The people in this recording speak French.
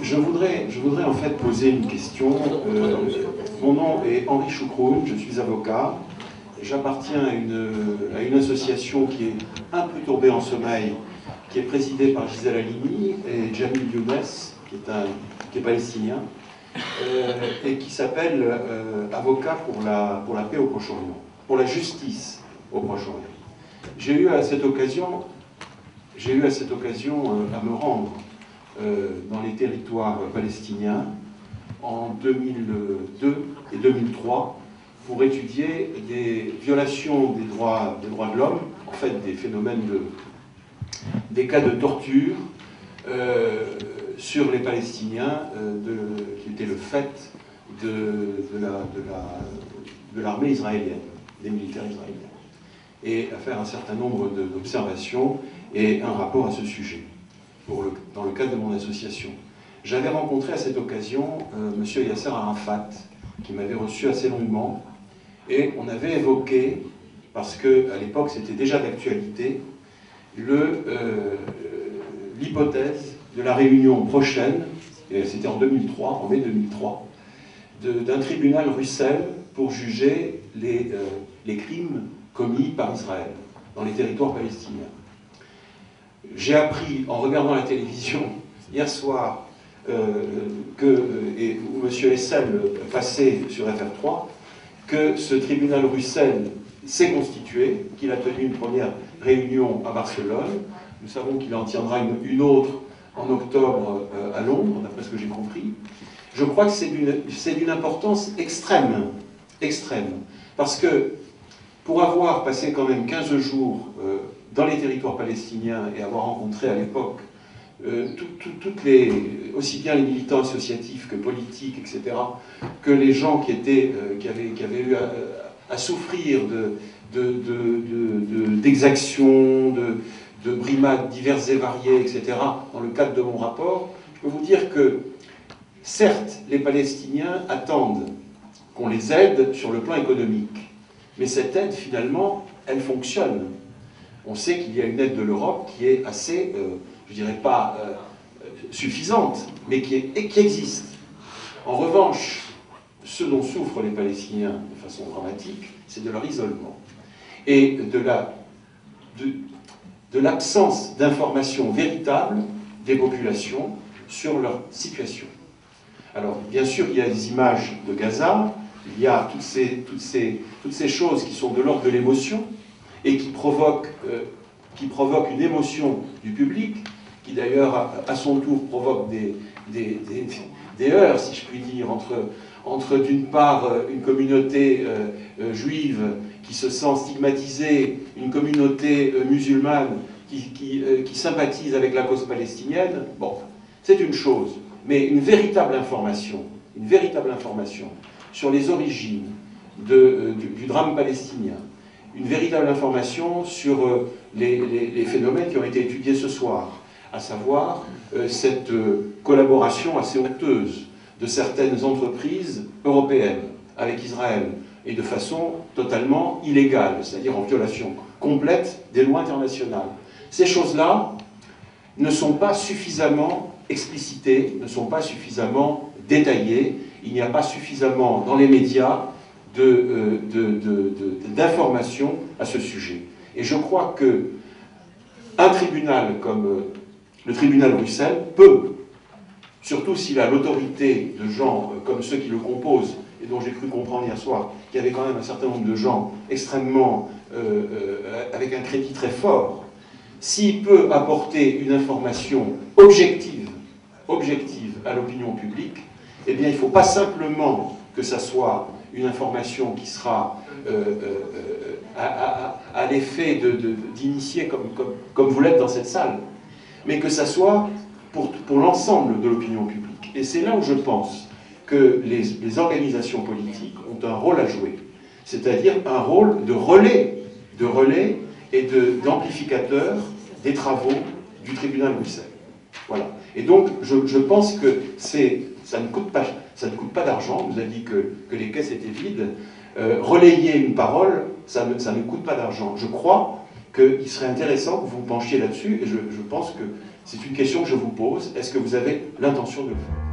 je voudrais en fait poser une question. Mon nom est Henri Choucroune, je suis avocat. J'appartiens à une association qui est un peu tourbée en sommeil, qui est présidée par Gisèle Halimi et Jamil Younes, qui est palestinien, et qui s'appelle Avocats pour la paix au Proche-Orient, pour la justice au Proche-Orient. J'ai eu à cette occasion à me rendre dans les territoires palestiniens en 2002 et 2003 pour étudier des violations des droits de l'homme, en fait des phénomènes des cas de torture sur les Palestiniens qui étaient le fait de l'armée israélienne, des militaires israéliens, et à faire un certain nombre d'observations et un rapport à ce sujet, dans le cadre de mon association. J'avais rencontré à cette occasion M. Yasser Arafat, qui m'avait reçu assez longuement, et on avait évoqué, parce qu'à l'époque c'était déjà d'actualité, l'hypothèse de la réunion prochaine, et c'était en 2003, en mai 2003, d'un tribunal Russell pour juger les crimes commis par Israël dans les territoires palestiniens. J'ai appris, en regardant la télévision hier soir, où M. Hessel passait sur FR3, que ce tribunal Russell s'est constitué, qu'il a tenu une première réunion à Barcelone. Nous savons qu'il en tiendra une autre en octobre à Londres, d'après ce que j'ai compris. Je crois que c'est d'une importance extrême, parce que pour avoir passé quand même 15 jours dans les territoires palestiniens et avoir rencontré à l'époque aussi bien les militants associatifs que politiques, etc., que les gens qui avaient eu à souffrir d'exactions, de brimades diverses et variées, etc., dans le cadre de mon rapport, je peux vous dire que, certes, les Palestiniens attendent qu'on les aide sur le plan économique, mais cette aide, finalement, elle fonctionne. On sait qu'il y a une aide de l'Europe qui est assez, je dirais pas suffisante, mais qui existe. En revanche, ce dont souffrent les Palestiniens de façon dramatique, c'est de leur isolement et de l'absence d'informations véritables des populations sur leur situation. Alors, bien sûr, il y a des images de Gaza, il y a toutes ces choses qui sont de l'ordre de l'émotion et qui provoquent une émotion du public, qui d'ailleurs, à son tour, provoque des heurts, si je puis dire, entre d'une part une communauté juive qui se sent stigmatisée, une communauté musulmane qui sympathise avec la cause palestinienne. Bon, c'est une chose, mais une véritable information sur les origines du drame palestinien, une véritable information sur les phénomènes qui ont été étudiés ce soir, à savoir cette collaboration assez honteuse de certaines entreprises européennes avec Israël, et de façon totalement illégale, c'est-à-dire en violation complète des lois internationales. Ces choses-là ne sont pas suffisamment explicitées, ne sont pas suffisamment détaillées, il n'y a pas suffisamment dans les médias d'informations à ce sujet. Et je crois que un tribunal comme le tribunal Russell peut, surtout s'il a l'autorité de gens comme ceux qui le composent, et dont j'ai cru comprendre hier soir qu'il y avait quand même un certain nombre de gens extrêmement, avec un crédit très fort, s'il peut apporter une information objective à l'opinion publique, eh bien il ne faut pas simplement que ça soit une information qui sera à l'effet d'initier comme vous l'êtes dans cette salle, mais que ça soit pour l'ensemble de l'opinion publique. Et c'est là où je pense que les organisations politiques ont un rôle à jouer, c'est-à-dire un rôle de relais et d'amplificateur des travaux du tribunal Russell. Voilà. Et donc, je pense que ça ne coûte pas d'argent. On nous a dit que les caisses étaient vides. Relayer une parole, ça ne coûte pas d'argent. Je crois qu'il serait intéressant que vous vous penchiez là-dessus, et je pense que c'est une question que je vous pose. Est-ce que vous avez l'intention de le faire ?